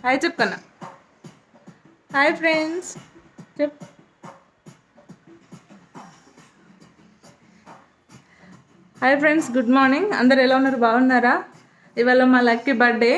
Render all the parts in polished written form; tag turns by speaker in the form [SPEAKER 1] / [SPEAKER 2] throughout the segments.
[SPEAKER 1] Hi చెప్పన్నా. Hi friends చెప్. Hi friends, good morning. అందరు ఎలా ఉన్నారు? బాగున్నారా? ఇవాళ మా లక్కీ బర్త్డే.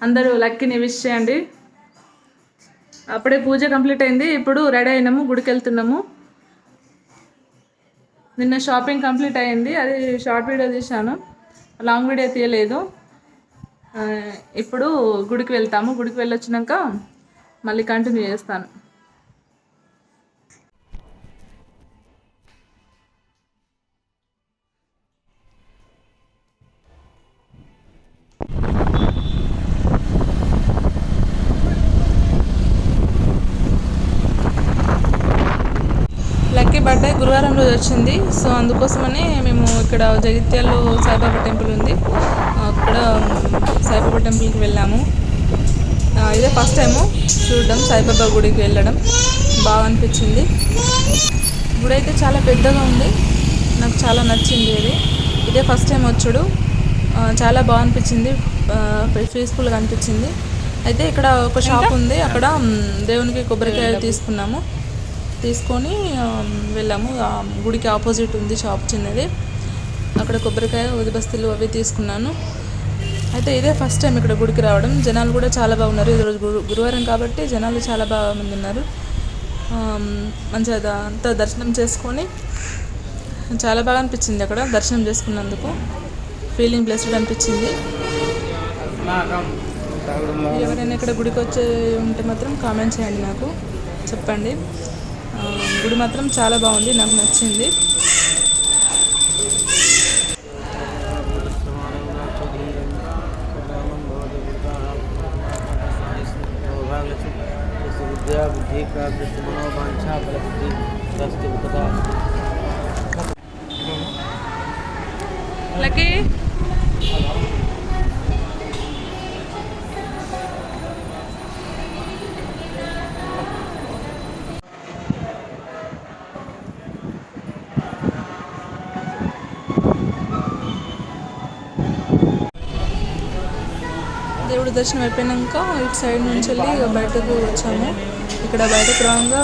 [SPEAKER 1] అందరూ లక్కీని విష్ చేయండి. అప్పుడే పూజ కంప్లీట్ అయింది. ఇప్పుడు రెడీ అయినాము, గుడికి వెళ్తున్నాము. నిన్న షాపింగ్ కంప్లీట్ అయింది, అది షార్ట్ వీడియో తీశాను, లాంగ్ వీడియో తీయలేదు. ఇప్పుడు గుడికి వెళ్తాము. గుడికి వెళ్ళొచ్చినాక మళ్ళీ కంటిన్యూ చేస్తాను. లక్కీ బర్త్డే గురువారం రోజు వచ్చింది. సో అందుకోసమని మేము ఇక్కడ జగిత్యాల్లో సాయిబాబా టెంపుల్ ఉంది, అక్కడ సాయిబాబా టెంపుల్కి వెళ్ళాము. ఇదే ఫస్ట్ టైము చూడడం, సాయిబాబా గుడికి వెళ్ళడం. బాగా అనిపించింది. గుడి అయితే చాలా పెద్దగా ఉంది, నాకు చాలా నచ్చింది. ఇదే ఫస్ట్ టైం వచ్చుడు, చాలా బాగా అనిపించింది, పీస్ఫుల్గా అనిపించింది. అయితే ఇక్కడ ఒక షాప్ ఉంది, అక్కడ దేవునికి కొబ్బరికాయలు తీసుకొని వెళ్ళాము. గుడికి ఆపోజిట్ ఉంది షాప్, చిన్నది. అక్కడ కొబ్బరికాయ, ఉదిబస్తీలు అవి తీసుకున్నాను. అయితే ఇదే ఫస్ట్ టైం ఇక్కడ గుడికి రావడం. జనాలు కూడా చాలా బాగున్నారు. ఈరోజు గురువారం కాబట్టి జనాలు చాలా బాగా మంది ఉన్నారు. మంచిగా అంతా దర్శనం చేసుకొని చాలా బాగా అనిపించింది. అక్కడ దర్శనం చేసుకున్నందుకు ఫీలింగ్ బ్లెస్డ్ అనిపించింది. ఎవరైనా ఇక్కడ గుడికి వచ్చే ఉంటే మాత్రం కామెంట్ చేయండి, నాకు చెప్పండి. గుడి మాత్రం చాలా బాగుంది, నాకు నచ్చింది. లక్కీ దేవుడి దర్శనం అయిపోయాక ఇటు సైడ్ నుంచి వెళ్ళి బయటకు వచ్చాము. ఇక్కడ బయటకు రాగా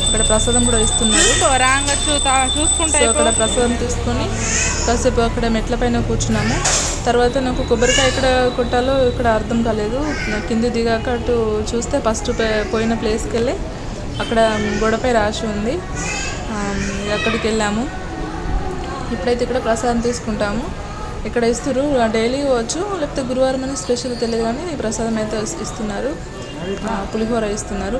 [SPEAKER 1] అక్కడ ప్రసాదం కూడా ఇస్తున్నారు. చూసుకుంటే అక్కడ ప్రసాదం తీసుకొని కాసేపు అక్కడ మెట్ల పైన కూర్చున్నాము. తర్వాత నాకు కొబ్బరికాయ ఎక్కడ కొట్టాలో ఇక్కడ అర్థం కాలేదు. కింది దిగాక అటు చూస్తే ఫస్ట్ పోయిన ప్లేస్కి వెళ్ళి అక్కడ గోడపై రాసి ఉంది, అక్కడికి వెళ్ళాము. ఇప్పుడైతే ఇక్కడ ప్రసాదం తీసుకుంటాము. ఇక్కడ ఇస్తారు, డైలీ ఇవ్వచ్చు, లేకపోతే గురువారం అని స్పెషల్ తెలియదు, కానీ ప్రసాదం అయితే ఇస్తున్నారు. పులిహోర ఇస్తున్నారు.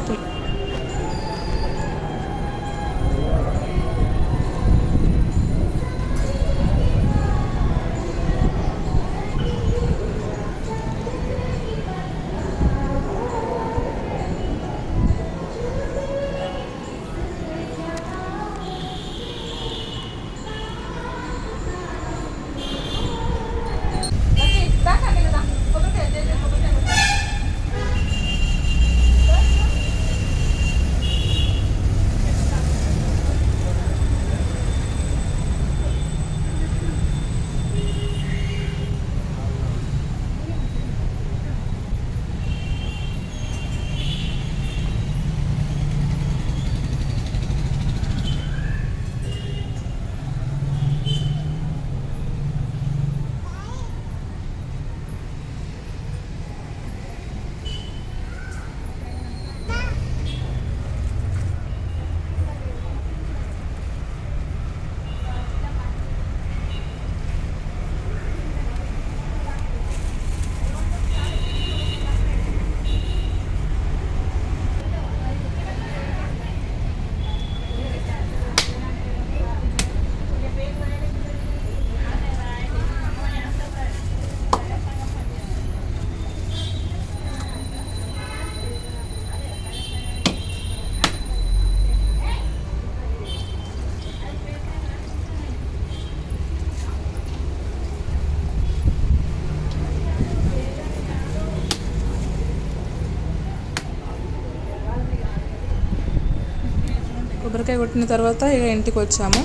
[SPEAKER 1] కొబ్బరికాయ కొట్టిన తర్వాత ఇక ఇంటికి వచ్చాము.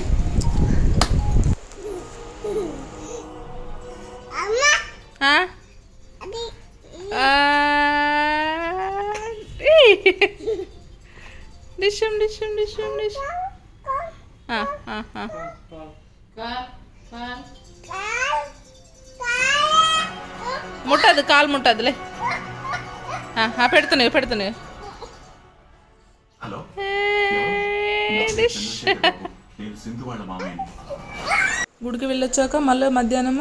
[SPEAKER 1] డిషం డిషం డిషం డిషం. ముట్టదు, కాలు ముట్టదులే. పెడుతున్నాయి. గుడికి వెళ్ళొచ్చాక మళ్ళీ మధ్యాహ్నం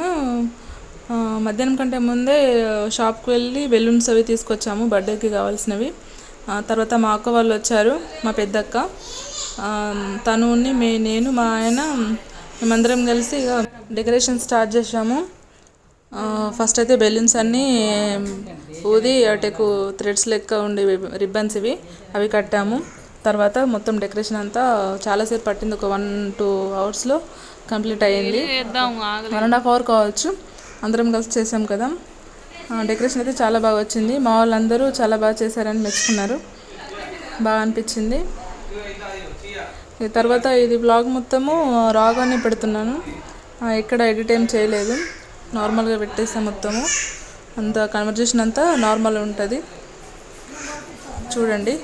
[SPEAKER 1] కంటే ముందే షాప్కి వెళ్ళి బెలూన్స్ అవి తీసుకొచ్చాము బర్త్డేకి కావాల్సినవి. తర్వాత మా అక్క వాళ్ళు వచ్చారు, మా పెద్దక్క, నేను మా ఆయన మేమందరం కలిసి ఇక డెకరేషన్ స్టార్ట్ చేసాము. ఫస్ట్ అయితే బెలూన్స్ అన్నీ ఊది అటెకు థ్రెడ్స్ లెక్క ఉండే రిబ్బన్స్ అవి కట్టాము. తర్వాత మొత్తం డెకరేషన్ అంతా చాలాసేపు పట్టింది, ఒక 1-2 అవర్స్లో కంప్లీట్ అయ్యింది. 1.5 అవర్ కావచ్చు. అందరం కలిసి చేసాం కదా. డెకరేషన్ అయితే చాలా బాగా వచ్చింది. మా వాళ్ళందరూ చాలా బాగా చేశారని మెచ్చుకున్నారు, బాగా అనిపించింది. తర్వాత ఇది వ్లాగ్ మొత్తము రాగానే పెడుతున్నాను, ఎక్కడ ఎడిట్ ఏం చేయలేదు, నార్మల్గా పెట్టేసాం. మొత్తము అంత కన్వర్జేషన్ అంతా నార్మల్ ఉంటుంది, చూడండి.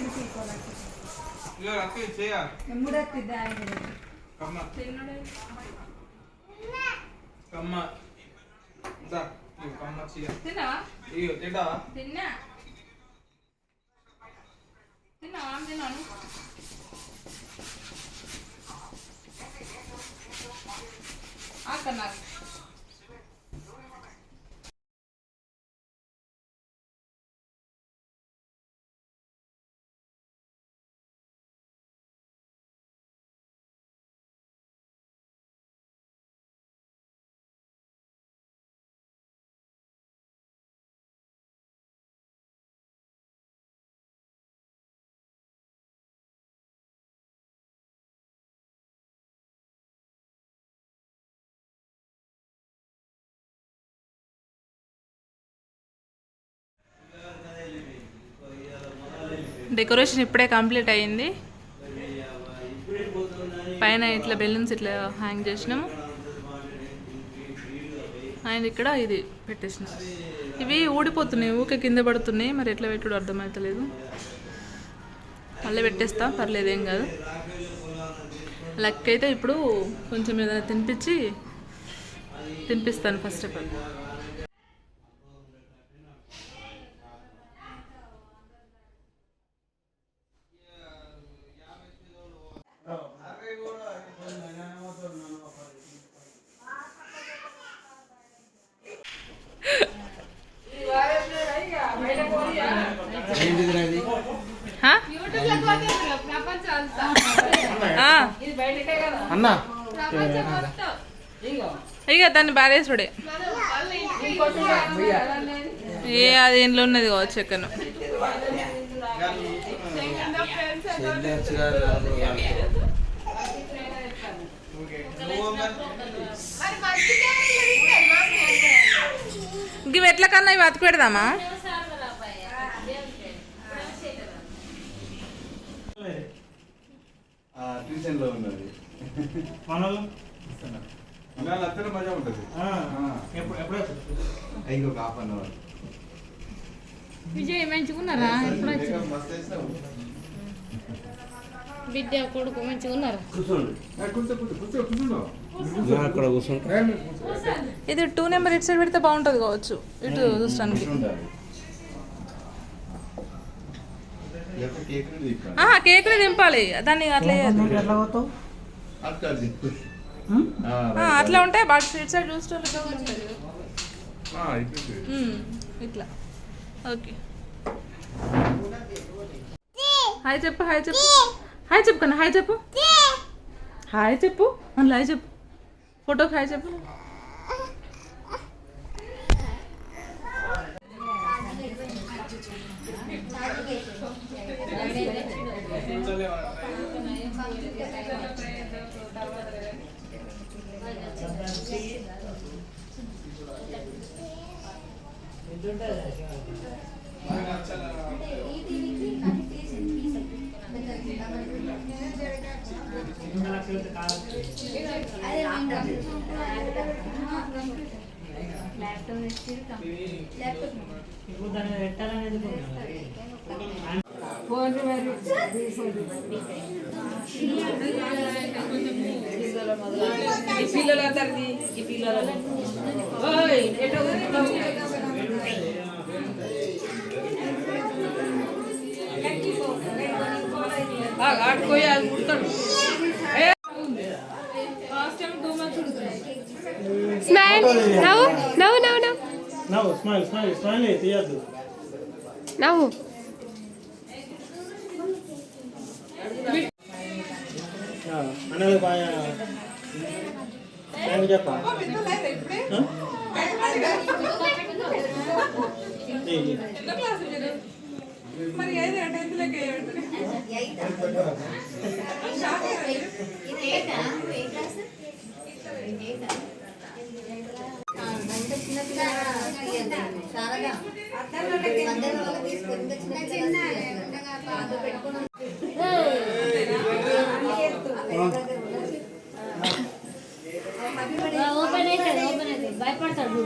[SPEAKER 1] డెకరేషన్ ఇప్పుడే కంప్లీట్ అయ్యింది. పైన ఇట్లా బెలూన్స్ ఇట్లా హ్యాంగ్ చేసినాము, అండ్ ఇక్కడ ఇది పెట్టేసినాం. ఇవి ఊడిపోతున్నాయి, ఊకే కింద పడుతున్నాయి, మరి ఎట్లా పెట్టుడు అర్థమవుతలేదు. మళ్ళీ పెట్టేస్తా, పర్లేదు, ఏం కాదు. లక్ అయితే ఇప్పుడు కొంచెం ఏదైనా తినిపిస్తాను ఫస్ట్ ఆఫ్ ఆల్. ఇక దాన్ని బారేసుడే అది ఇంట్లో ఉన్నది కావచ్చు ఎక్కను. ఇవి ఎట్ల కన్నా ఇవి అతికి పెడదామా?
[SPEAKER 2] ట్యూషన్ లో ఉన్నది మజా ఉంటుంది. ఇంకొక హాఫ్ అన్ అవర్.
[SPEAKER 3] విజయ్ మంచిగున్నారా? బిడ్డ కొడుకు మంచిగున్నారు.
[SPEAKER 1] ఇది 2 నెంబర్ ఇటు సైడ్ పెడితే బాగుంటుంది కావచ్చు, ఇటు చూస్తానికి. కేకుని దింపాలి, దాన్ని అట్లా అట్లా ఉంటే బట్ ఇటు సైడ్ చూస్తే ఇట్లా. ఓకే, హాయ్ చెప్పు, హాయ్ చెప్పు, హాయ్ చెప్పు కన్నా, హాయ్ చెప్పు, హాయ్ చెప్పు, అందులో హాయ్ చెప్పు, ఫోటోకి హాయ్ చెప్పు. పిల్లలందరిది ఈ పిల్లలు ఆడుకోయి అది ముడతాడు.
[SPEAKER 4] స్మైల్ నవ్వు నవ్వు నవ్వు నవ్వు
[SPEAKER 5] నవ్వు స్మైల్ స్మైల్ స్మైల్ తీయద్దు.
[SPEAKER 4] నవ్వు
[SPEAKER 5] అన్నది బాగా చెప్పా
[SPEAKER 1] మరి
[SPEAKER 3] ఓపెన్ అయితే భయపడతాడు.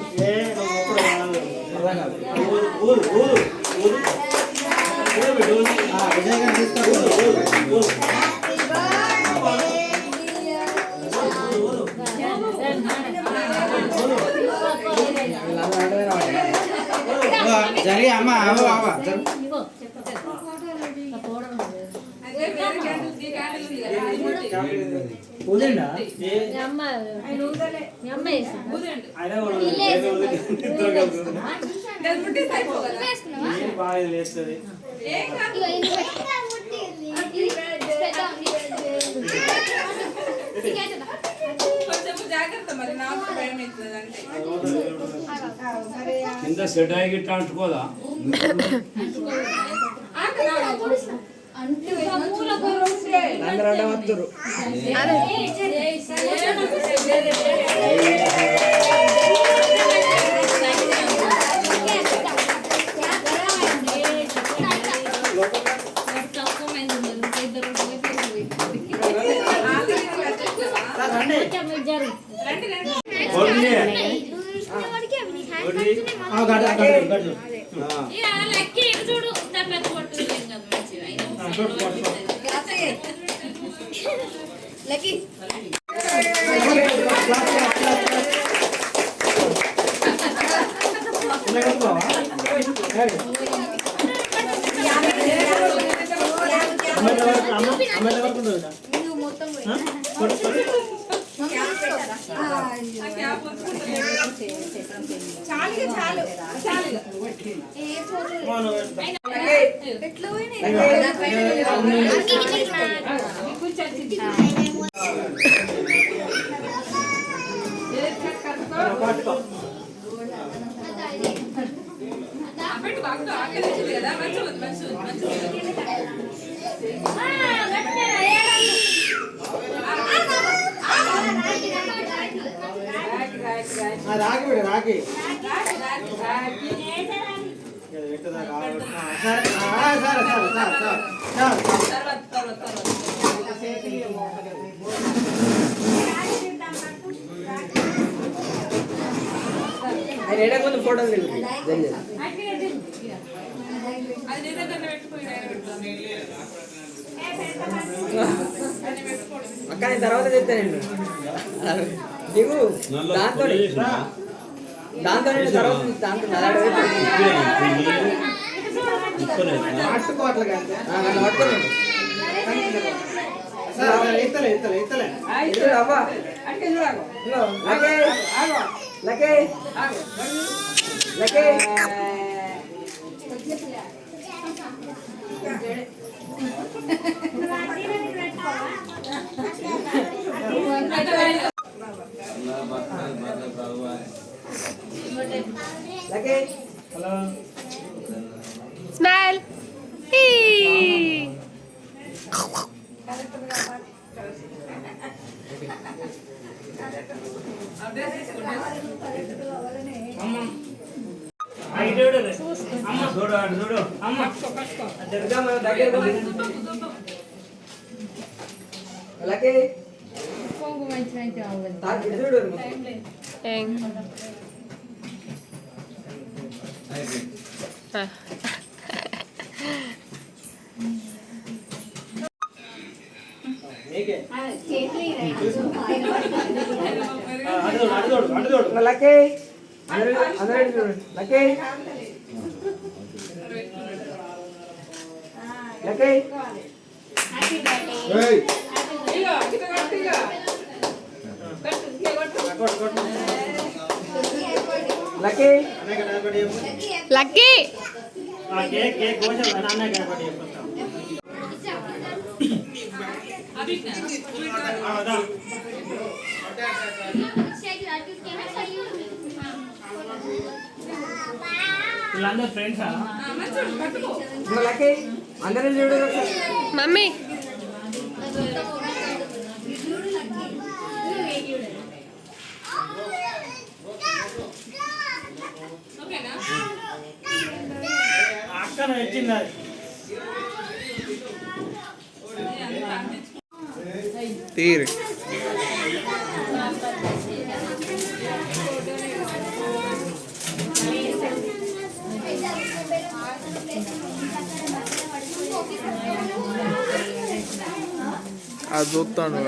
[SPEAKER 6] జరిగి అమ్మ ఊదండా
[SPEAKER 5] బాగా లేస్తుంది.
[SPEAKER 1] కొంచెం జాగ్రత్త మరి నాకు భయం అవుతుంది అంటే
[SPEAKER 7] కింద సెట్ అయ్యి గిట్ట అంటుకోదా
[SPEAKER 6] అందరూ అడ్డమత్తురు. రాగి బిడ్డ రాగి కొంచెం ఫోటో అక్క నేను తర్వాత చెప్తానండి నీకు దాంతో దాంతో తర్వాత దాంతో అవ్వ లకే లకే లకే హలో
[SPEAKER 4] స్మైల్
[SPEAKER 7] చూడు అటు చూడు
[SPEAKER 6] లకే
[SPEAKER 3] కొంగు మంచిగా
[SPEAKER 6] చూడు ఇంకా లక్కీ అందరూ చూడు లక్కీ లక్కీ
[SPEAKER 2] ఏయ్
[SPEAKER 6] lucky
[SPEAKER 4] lucky
[SPEAKER 5] cake cake Kosa నాన్న కనపడి చెప్తాం వీళ్ళందరూ ఫ్రెండ్సా
[SPEAKER 6] ఇంకా లక్కీ అందరూ చూడు
[SPEAKER 4] మమ్మీ
[SPEAKER 5] అక్కడ వచ్చింది
[SPEAKER 8] తీరు అది చూస్తాను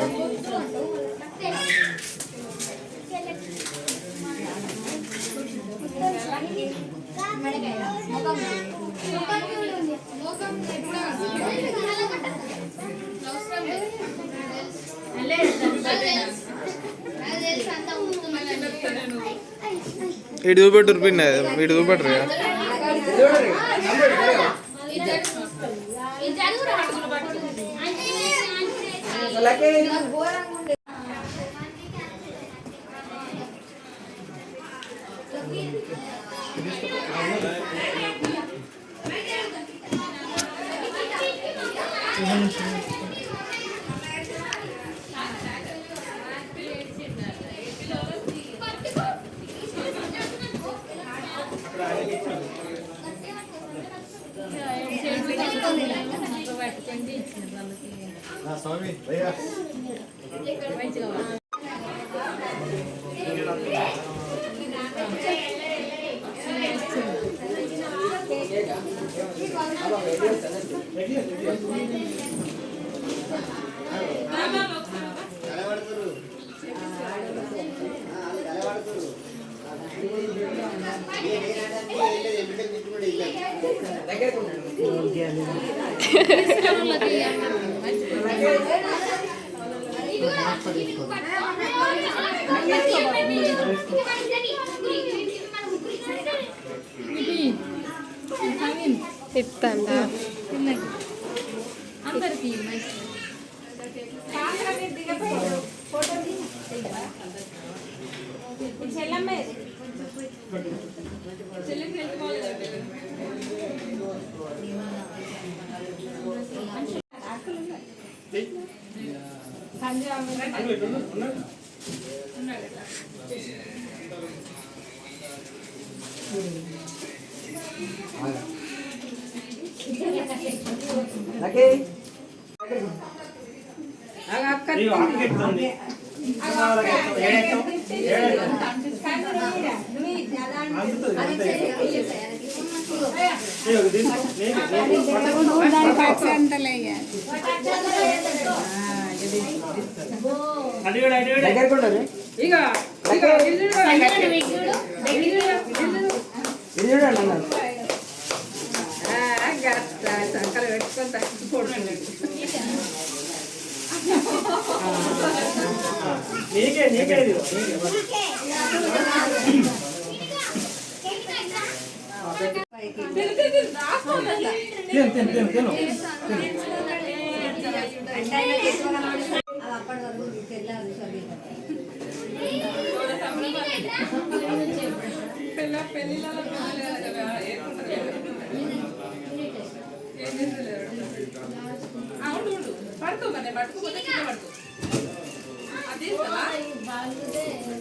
[SPEAKER 8] ఇటు చూపెట్టు పిన్న ఇటు చూపెట్టరు
[SPEAKER 6] లక్కీ
[SPEAKER 2] స్వామి భయ్యా
[SPEAKER 4] ఇస్తాండా
[SPEAKER 3] అందరికి
[SPEAKER 6] లక్కీ
[SPEAKER 5] ఇదిగో అక్క చెప్తుంది అందుతుంది అంతే ఇదిగో తీసుకో అటు కూడా
[SPEAKER 6] దగ్గరకు ఉండదు
[SPEAKER 3] ఇగో
[SPEAKER 6] ఇది చూడండి అన్నారు
[SPEAKER 3] సంకలు పెట్టుకొని తగ్గిపోతుంది
[SPEAKER 5] నీకే నీకే ఇది తిను తిను తిను తిను
[SPEAKER 1] పడుతూ మరి పట్టుకోపోతే కింద పడుతూ అదే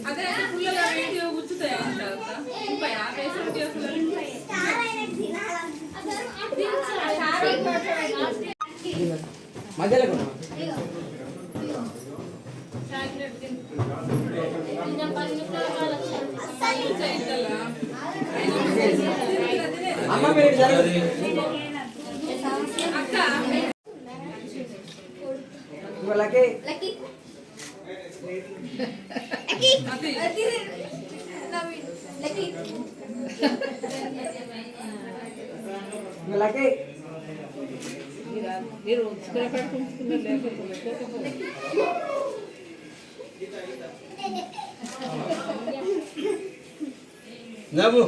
[SPEAKER 1] అదే పుల్లలు వేడి కూర్చుతాయి అంటారు
[SPEAKER 6] మధ్యలో అమ్మ మీరు
[SPEAKER 1] అక్క
[SPEAKER 6] లక్కీ ఇంకా లక్కీ
[SPEAKER 3] మీరు ఉంచుకునే పెట్టుకుంటున్నారు లేకపోతే
[SPEAKER 2] నవ్వు